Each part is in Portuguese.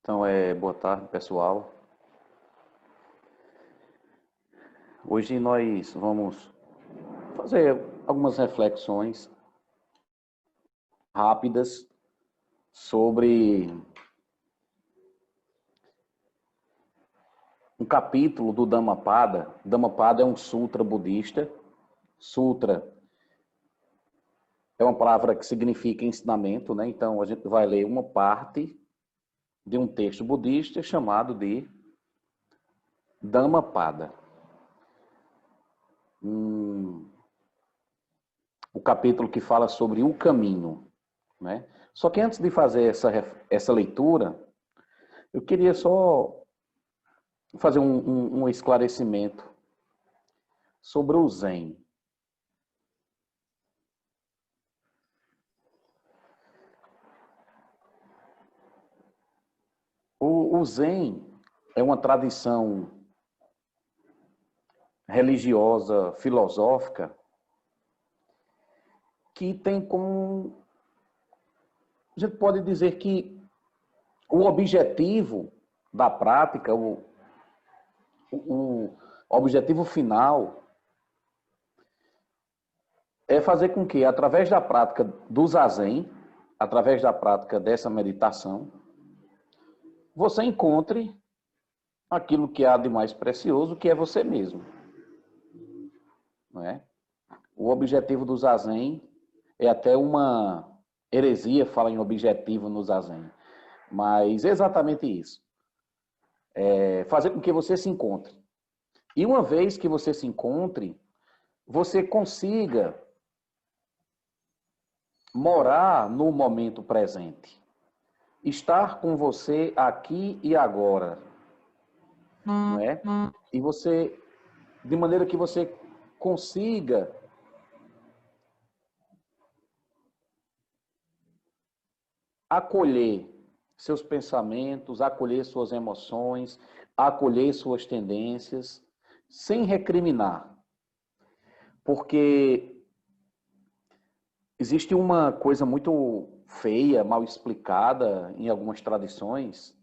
Então, boa tarde, pessoal. Hoje nós vamos fazer algumas reflexões rápidas sobre um capítulo do Dhammapada. Dhammapada é um sutra budista. Sutra é uma palavra que significa ensinamento, né? Então, a gente vai ler uma parte de um texto budista chamado de Dhammapada. O capítulo que fala sobre o caminho, né? Só que antes de fazer essa leitura, eu queria só fazer um esclarecimento sobre o Zen. O Zen é uma tradição religiosa, filosófica, que tem como... A gente pode dizer que o objetivo da prática, o objetivo final é fazer com que, através da prática do Zazen, através da prática dessa meditação, você encontre aquilo que há de mais precioso, que é você mesmo. Não é? O objetivo do Zazen é até uma heresia falar em objetivo no Zazen, mas é exatamente isso. É fazer com que você se encontre. E uma vez que você se encontre, você consiga morar no momento presente. Estar com você aqui e agora. Não é? E você, de maneira que você consiga acolher seus pensamentos, acolher suas emoções, acolher suas tendências, sem recriminar. Porque existe uma coisa muito feia, mal explicada em algumas tradições,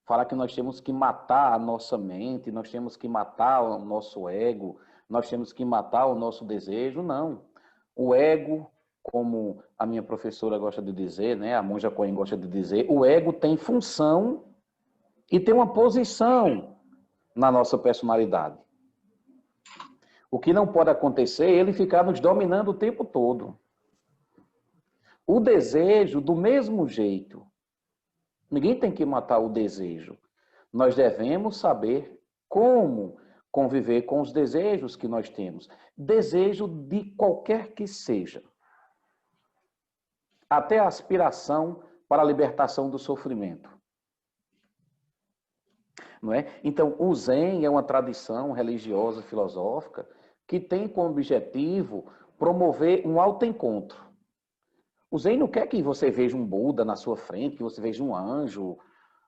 fala que nós temos que matar a nossa mente, nós temos que matar o nosso ego, nós temos que matar o nosso desejo. Não. O ego, como a minha professora gosta de dizer, né, a Monja Coen gosta de dizer, o ego tem função e tem uma posição na nossa personalidade. O que não pode acontecer é ele ficar nos dominando o tempo todo. O desejo, do mesmo jeito. Ninguém tem que matar o desejo. Nós devemos saber como conviver com os desejos que nós temos. Desejo de qualquer que seja. Até a aspiração para a libertação do sofrimento. Não é? Então, o Zen é uma tradição religiosa, filosófica, que tem como objetivo promover um autoencontro. O Zen não quer que você veja um Buda na sua frente, que você veja um anjo.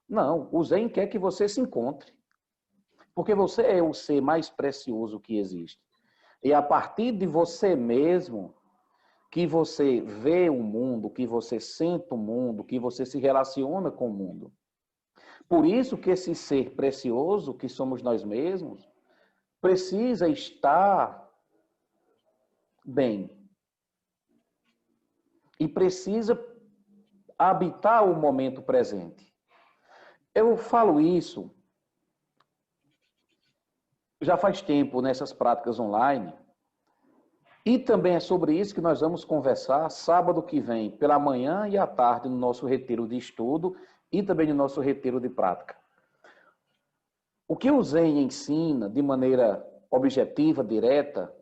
Não, o Zen quer que você se encontre. Porque você é o ser mais precioso que existe. E a partir de você mesmo, que você vê o mundo, que você sente o mundo, que você se relaciona com o mundo. Por isso que esse ser precioso, que somos nós mesmos, precisa estar bem. E precisa habitar o momento presente. Eu falo isso já faz tempo nessas práticas online. E também é sobre isso que nós vamos conversar sábado que vem, pela manhã e à tarde, no nosso retiro de estudo e também no nosso retiro de prática. O que o Zen ensina de maneira objetiva, direta,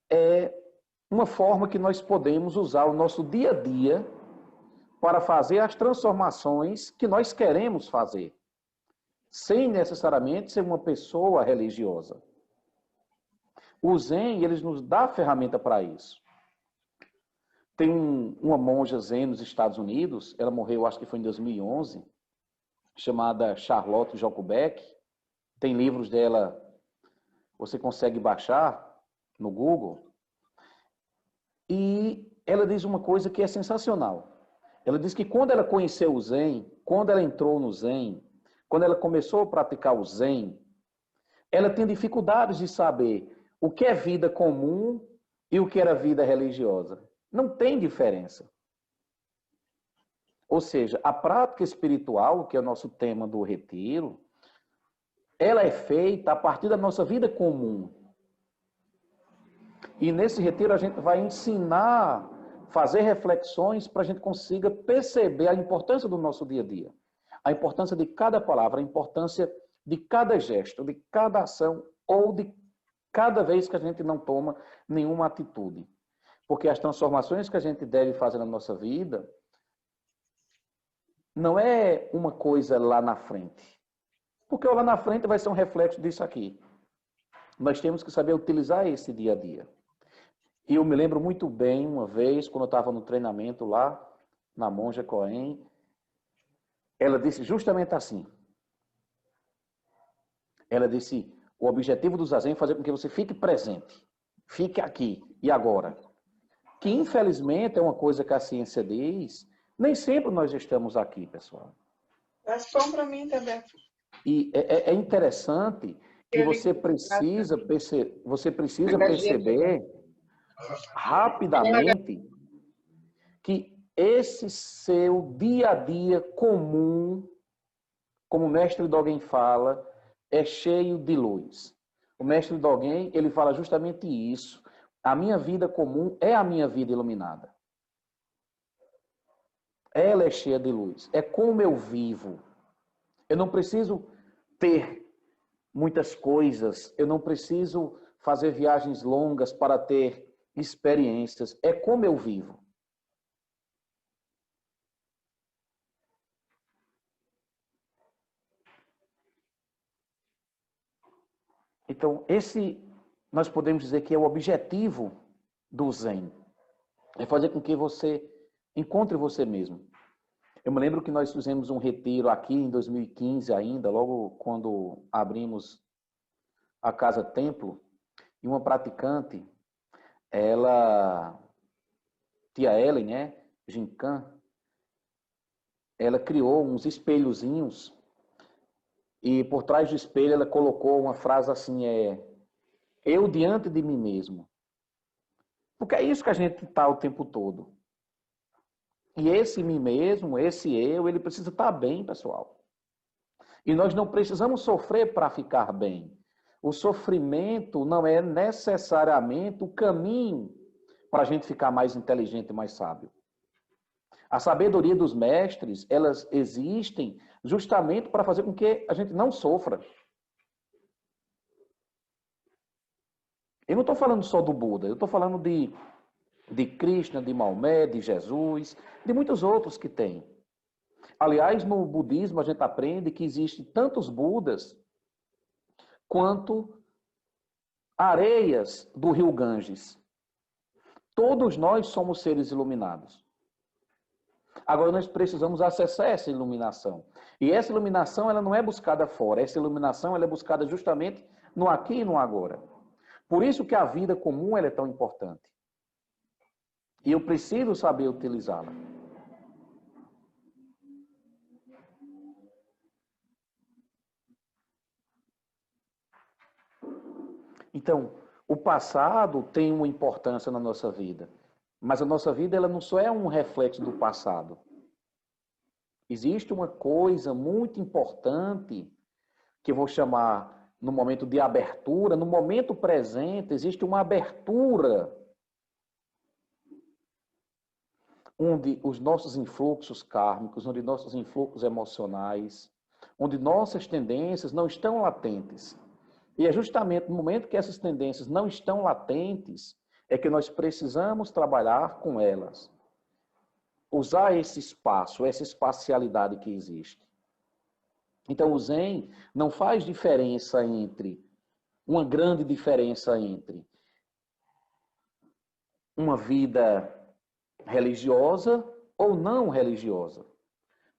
é uma forma que nós podemos usar o nosso dia a dia para fazer as transformações que nós queremos fazer, sem necessariamente ser uma pessoa religiosa. O Zen, eles nos dá a ferramenta para isso. Tem uma monja Zen nos Estados Unidos, ela morreu, acho que foi em 2011, chamada Charlotte Jokubeck. Tem livros dela, você consegue baixar no Google. E ela diz uma coisa que é sensacional. Ela diz que quando ela conheceu o Zen, quando ela entrou no Zen, quando ela começou a praticar o Zen, ela tinha dificuldades de saber o que é vida comum e o que era vida religiosa. Não tem diferença. Ou seja, a prática espiritual, que é o nosso tema do retiro, ela é feita a partir da nossa vida comum. E nesse retiro a gente vai ensinar, fazer reflexões para a gente consiga perceber a importância do nosso dia a dia. A importância de cada palavra, a importância de cada gesto, de cada ação ou de cada vez que a gente não toma nenhuma atitude. Porque as transformações que a gente deve fazer na nossa vida não é uma coisa lá na frente. Porque lá na frente vai ser um reflexo disso aqui. Nós temos que saber utilizar esse dia a dia. E eu me lembro muito bem, uma vez, quando eu estava no treinamento lá, na Monja Coen, ela disse justamente assim. Ela disse, o objetivo do Zazen é fazer com que você fique presente. Fique aqui e agora. Que, infelizmente, é uma coisa que a ciência diz, nem sempre nós estamos aqui, pessoal. Mas bom para mim também. E é interessante que você precisa perceber rapidamente que esse seu dia a dia comum, como o mestre Dogen fala, é cheio de luz. O mestre Dogen, ele fala justamente isso. A minha vida comum é a minha vida iluminada. Ela é cheia de luz. É como eu vivo. Eu não preciso ter muitas coisas. Eu não preciso fazer viagens longas para ter experiências. É como eu vivo. Então, esse nós podemos dizer que é o objetivo do Zen. É fazer com que você encontre você mesmo. Eu me lembro que nós fizemos um retiro aqui em 2015 ainda, logo quando abrimos a Casa Templo, e uma praticante, ela, tia Ellen, né, Gincan, ela criou uns espelhozinhos e por trás do espelho ela colocou uma frase assim, eu diante de mim mesmo. Porque é isso que a gente está o tempo todo. E esse mim mesmo, esse eu, ele precisa estar bem, pessoal. E nós não precisamos sofrer para ficar bem. O sofrimento não é necessariamente o caminho para a gente ficar mais inteligente e mais sábio. A sabedoria dos mestres, elas existem justamente para fazer com que a gente não sofra. Eu não estou falando só do Buda, eu estou falando de Krishna, de Maomé, de Jesus, de muitos outros que tem. Aliás, no budismo a gente aprende que existem tantos Budas quanto areias do rio Ganges. Todos nós somos seres iluminados. Agora nós precisamos acessar essa iluminação. E essa iluminação ela não é buscada fora, essa iluminação ela é buscada justamente no aqui e no agora. Por isso que a vida comum ela é tão importante. E eu preciso saber utilizá-la. Então, o passado tem uma importância na nossa vida, mas a nossa vida ela não só é um reflexo do passado. Existe uma coisa muito importante que eu vou chamar no momento de abertura, no momento presente existe uma abertura onde os nossos influxos kármicos, onde nossos influxos emocionais, onde nossas tendências não estão latentes. E é justamente no momento que essas tendências não estão latentes, é que nós precisamos trabalhar com elas. Usar esse espaço, essa espacialidade que existe. Então o Zen não faz diferença entre, uma grande diferença entre uma vida religiosa ou não religiosa.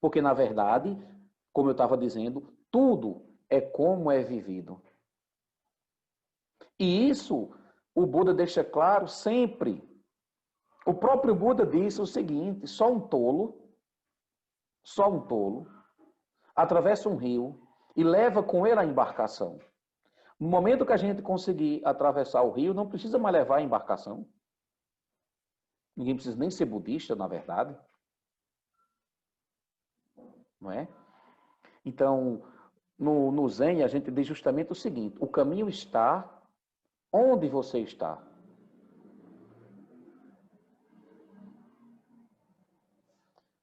Porque, na verdade, como eu estava dizendo, tudo é como é vivido. E isso o Buda deixa claro sempre. O próprio Buda disse o seguinte, só um tolo só um tolo, atravessa um rio e leva com ele a embarcação. No momento que a gente conseguir atravessar o rio, não precisa mais levar a embarcação. Ninguém precisa nem ser budista, na verdade. Não é? Então, no Zen, a gente diz justamente o seguinte: o caminho está onde você está.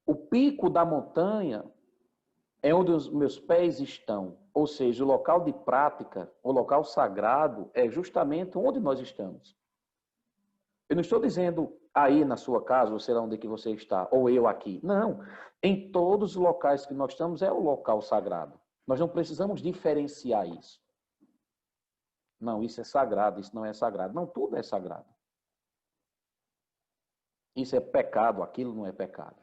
O pico da montanha é onde os meus pés estão. Ou seja, o local de prática, o local sagrado, é justamente onde nós estamos. Eu não estou dizendo aí na sua casa, ou sei lá onde é que você está, ou eu aqui. Não. Em todos os locais que nós estamos é o local sagrado. Nós não precisamos diferenciar isso. Não, isso é sagrado, isso não é sagrado. Não, tudo é sagrado. Isso é pecado, aquilo não é pecado.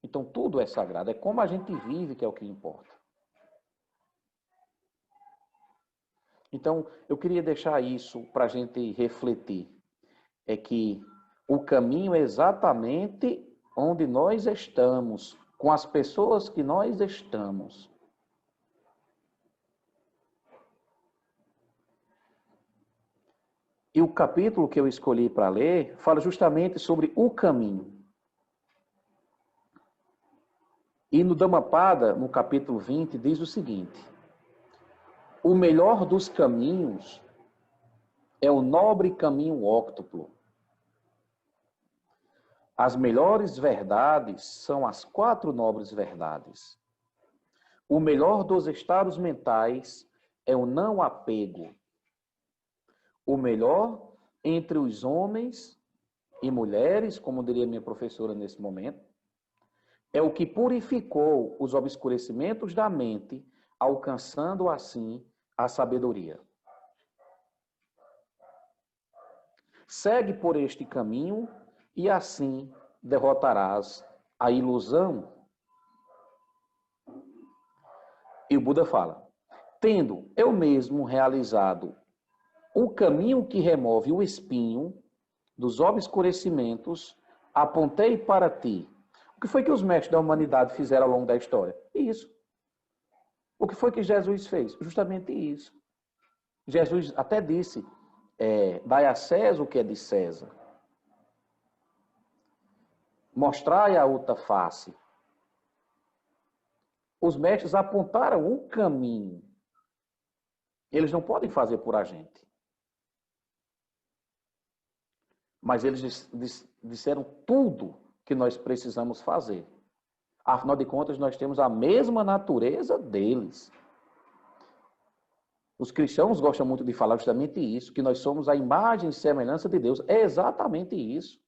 Então, tudo é sagrado. É como a gente vive que é o que importa. Então, eu queria deixar isso para a gente refletir. É que o caminho é exatamente onde nós estamos, com as pessoas que nós estamos. E o capítulo que eu escolhi para ler fala justamente sobre o caminho. E no Dhammapada, no capítulo 20, diz o seguinte: o melhor dos caminhos é o nobre caminho óctuplo. As melhores verdades são as 4 nobres verdades. O melhor dos estados mentais é o não apego. O melhor entre os homens e mulheres, como diria minha professora nesse momento, é o que purificou os obscurecimentos da mente, alcançando assim a sabedoria. Segue por este caminho e assim derrotarás a ilusão. E o Buda fala: tendo eu mesmo realizado o caminho que remove o espinho dos obscurecimentos, apontei para ti. O que foi que os mestres da humanidade fizeram ao longo da história? Isso. O que foi que Jesus fez? Justamente isso. Jesus até disse, dai a César o que é de César. Mostrai a outra face. Os mestres apontaram um caminho. Eles não podem fazer por a gente. Mas eles disseram tudo que nós precisamos fazer. Afinal de contas, nós temos a mesma natureza deles. Os cristãos gostam muito de falar justamente isso, que nós somos a imagem e semelhança de Deus. É exatamente isso.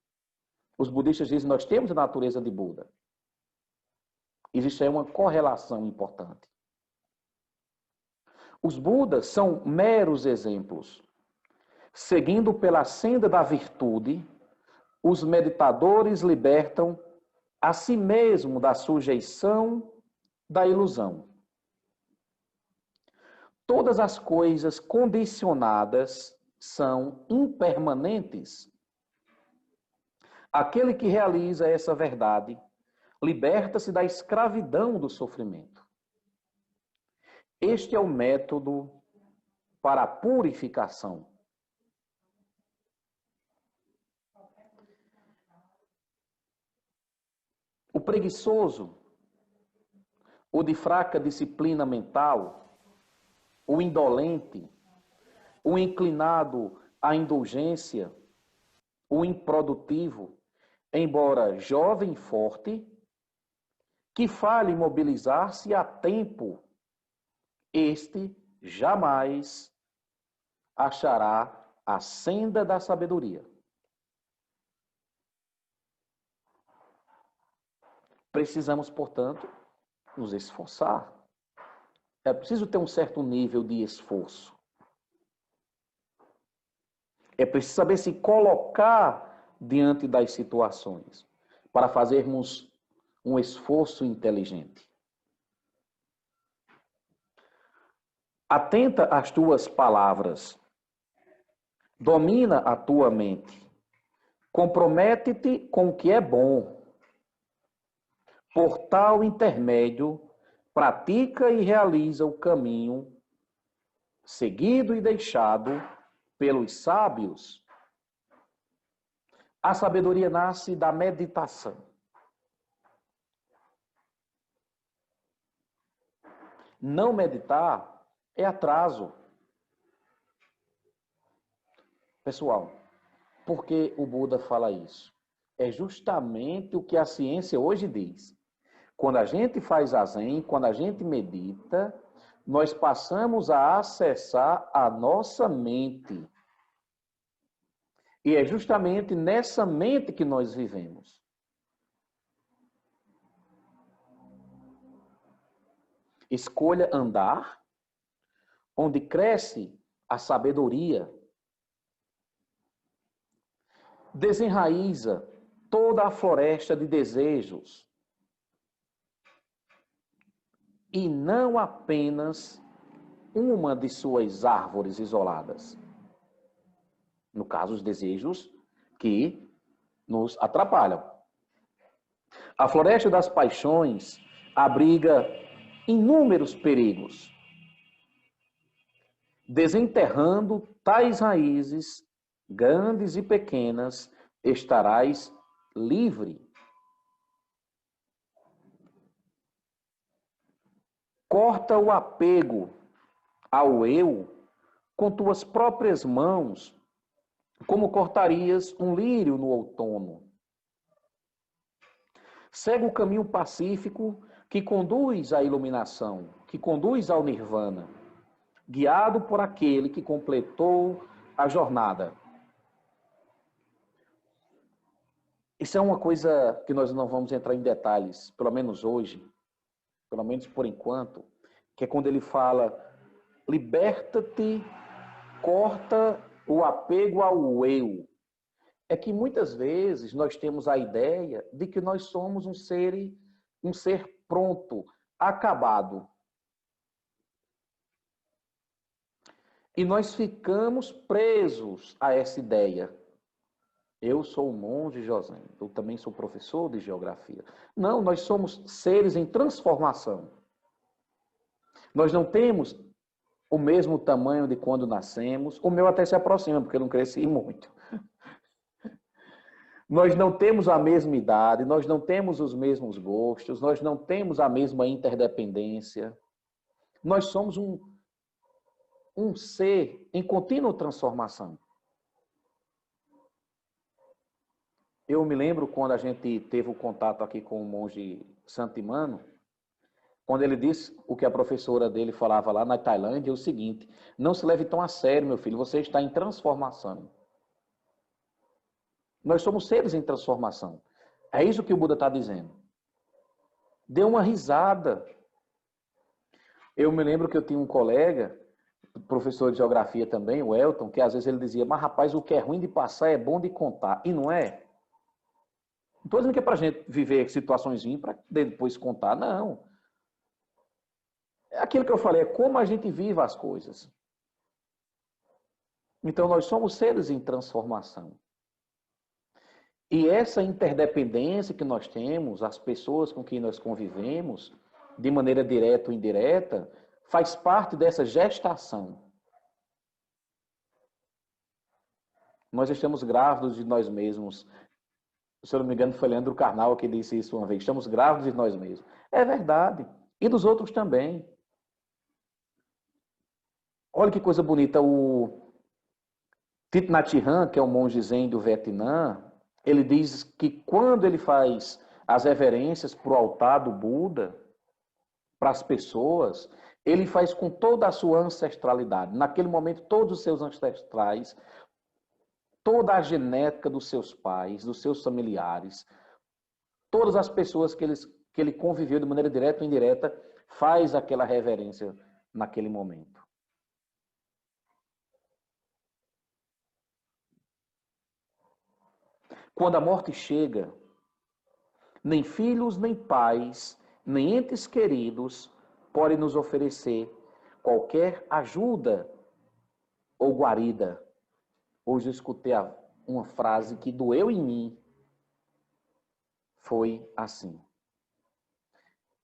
Os budistas dizem que nós temos a natureza de Buda. Existe aí uma correlação importante. Os Budas são meros exemplos. Seguindo pela senda da virtude, os meditadores libertam a si mesmo da sujeição da ilusão. Todas as coisas condicionadas são impermanentes. Aquele que realiza essa verdade liberta-se da escravidão do sofrimento. Este é o método para a purificação. O preguiçoso, o de fraca disciplina mental, o indolente, o inclinado à indulgência, o improdutivo, embora jovem e forte, que fale mobilizar-se a tempo, este jamais achará a senda da sabedoria. Precisamos, portanto, nos esforçar. É preciso ter um certo nível de esforço. É preciso saber se colocar diante das situações para fazermos um esforço inteligente. Atenta às tuas palavras. Domina a tua mente. Compromete-te com o que é bom. por tal intermédio, pratica e realiza o caminho seguido e deixado pelos sábios. A sabedoria nasce da meditação. Não meditar é atraso. Pessoal, por que o Buda fala isso? É justamente o que a ciência hoje diz. Quando a gente faz zazen, quando a gente medita, nós passamos a acessar a nossa mente. E é justamente nessa mente que nós vivemos. Escolha andar onde cresce a sabedoria. Desenraiza toda a floresta de desejos. E não apenas uma de suas árvores isoladas. No caso, os desejos que nos atrapalham. A floresta das paixões abriga inúmeros perigos. Desenterrando tais raízes, grandes e pequenas, estarás livre. Corta o apego ao eu com tuas próprias mãos, como cortarias um lírio no outono. Segue o caminho pacífico que conduz à iluminação, que conduz ao nirvana, guiado por aquele que completou a jornada. Isso é uma coisa que nós não vamos entrar em detalhes, pelo menos hoje, pelo menos por enquanto, que é quando ele fala: liberta-te, corta o apego ao eu. É que muitas vezes nós temos a ideia de que nós somos um ser pronto, acabado. E nós ficamos presos a essa ideia. Eu sou o monge José, eu também sou professor de geografia. Não, nós somos seres em transformação. Nós não temos o mesmo tamanho de quando nascemos. O meu até se aproxima, porque eu não cresci muito. Nós não temos a mesma idade, nós não temos os mesmos gostos, nós não temos a mesma interdependência. Nós somos um ser em contínua transformação. Eu me lembro quando a gente teve o contato aqui com o monge Santimano, quando ele disse o que a professora dele falava lá na Tailândia, é o seguinte: não se leve tão a sério, meu filho, você está em transformação. Nós somos seres em transformação. É isso que o Buda está dizendo. Dê uma risada. Eu me lembro que eu tinha um colega, professor de geografia também, o Elton, que às vezes ele dizia: mas rapaz, o que é ruim de passar é bom de contar. E não é. Não estou dizendo que é para a gente viver situações ruins para depois contar, não. É aquilo que eu falei, é como a gente vive as coisas. Então, nós somos seres em transformação. E essa interdependência que nós temos, as pessoas com quem nós convivemos, de maneira direta ou indireta, faz parte dessa gestação. Nós estamos grávidos de nós mesmos. Se eu não me engano, foi Leandro Carnal que disse isso uma vez. Estamos grávidos de nós mesmos. É verdade. E dos outros também. Olha que coisa bonita. O Thich Nhat Hanh, que é um monge zen do Vietnã, ele diz que quando ele faz as reverências para o altar do Buda, para as pessoas, ele faz com toda a sua ancestralidade. Naquele momento, todos os seus ancestrais, toda a genética dos seus pais, dos seus familiares, todas as pessoas que ele conviveu de maneira direta ou indireta, faz aquela reverência naquele momento. Quando a morte chega, nem filhos, nem pais, nem entes queridos podem nos oferecer qualquer ajuda ou guarida. Hoje eu escutei uma frase que doeu em mim. Foi assim: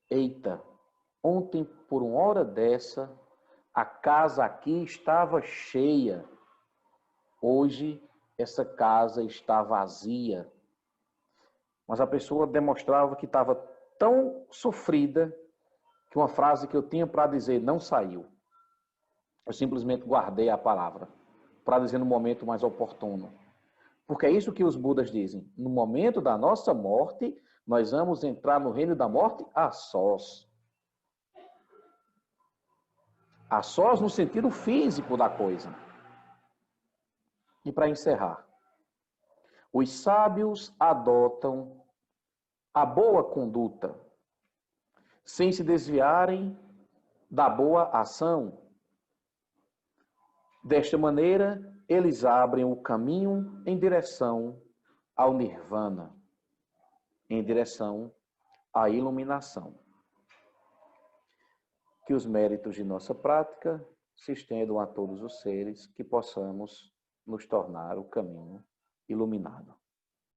Eita, ontem por uma hora dessa, a casa aqui estava cheia. Hoje essa casa está vazia. Mas a pessoa demonstrava que estava tão sofrida que uma frase que eu tinha para dizer não saiu. Eu simplesmente guardei a palavra para dizer no momento mais oportuno. Porque é isso que os Budas dizem. No momento da nossa morte, nós vamos entrar no reino da morte a sós. A sós no sentido físico da coisa. E para encerrar, os sábios adotam a boa conduta, sem se desviarem da boa ação. Desta maneira, eles abrem o caminho em direção ao nirvana, em direção à iluminação. Que os méritos de nossa prática se estendam a todos os seres, que possamos nos tornar o caminho iluminado.